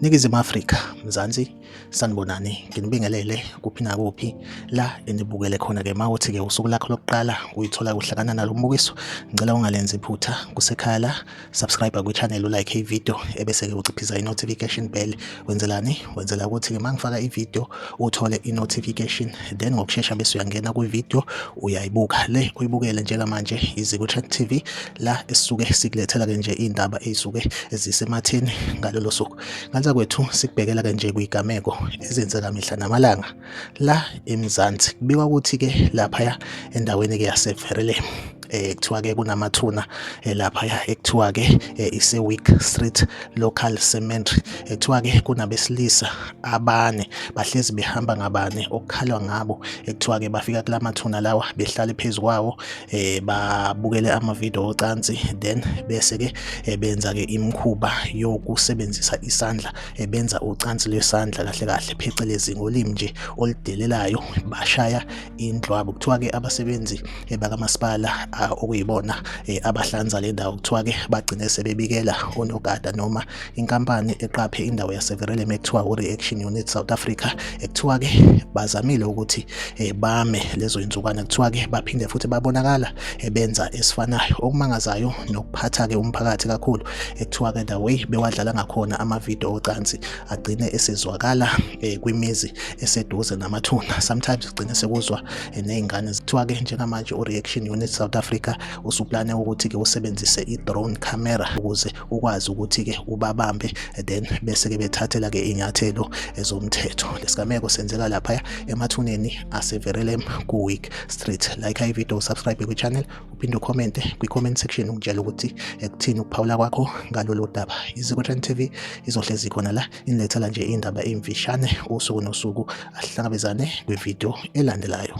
Ningizimu Afrika, Mzansi, sanibonani, nginibingelele kuphi nakuphi la enibukele khona-ke mawuthi-ke usuku lakho lokuqala uyithola uhlangana nalo mbukiso, ngicela ungalenzi iphutha kusekhaya la, subscribe kwi-channel, ulike ividiyo ebese-ke uciphiza i-notification bell. Wenzelani? Wenzela ukuthi-ke mangifaka ividiyo uthole i-notification, then ngokushesha bese uyangena kwividiyo uyayibuka. Le uyibukele njengamanje iZiko Trend TV la esisuke sikulethela-ke nje iy'ndaba ey'suke zisematheni ngalolo suku. Kanza kwethu sikubhekela-ke nje kuy'gameko ezenzeka mihla namalanga la eMzansi. Kubikwa ukuthi-ke laphaya endaweni-ke yaseVerulam kuthiwa-ke kunamathuna laphaya ekuthiwa-ke ise-Wick Street Local Cemetery. Kuthiwa-ke kunabesilisa abane bahlezi behamba ngabane okukhalwa ngabo, ekuthiwa-ke bafika kula mathuna lawa behlale phezu kwawo babukele amavidiyo ocansi, then bese-ke benza-ke imikhuba yokusebenzisa isandla, benza ucansi lwesandla kahle kahle phecelezi ngolimi nje oludelelayo, bashaya indlwabu. Kuthiwa-ke abasebenzi bakamasipala okuyibona abahlanza le ndawo, kuthiwa-ke bagcine sebebikela onogada noma inkampani eqaphe indawo yaseVerulam ekuthiwa u-Reaction Unit South Africa. Kuthiwa-ke bazamile ukuthi bame lezo insukwana, kuthiwa-ke baphinde futhi babonakala benza esifanayo okumangazayo nokuphatha-ke umphakathi kakhulu. Kuthiwa-ke the way bewadlala ngakhona amavidiyo ocansi agcine esezwakala kwimizi eseduze namathuna. Sometimes kugcine sekuzwa ney'ngane kuthiwa-ke njengamanje u-Reaction Unit South Africa usuplane ukuthi-ke usebenzise i-drone camera ukuze ukwazi ukuthi-ke ubabambe, then bese-ke bethathela-ke iy'nyathelo ezomthetho. Lesigameko senzeka laphaya emathuneni aseVerulam ku-Wick Street. Like ividiyo, subscribe kwi-channel, uphinde ucommente kwi-comment section ukutshela ukuthi kuthini ukuphawula kwakho ngalolu daba. iZiko Trend TV izohlezi khona la inilethela nje iy'ndaba ey'mfishane usuku nosuku. Asihlangabezane kwividiyo elandelayo.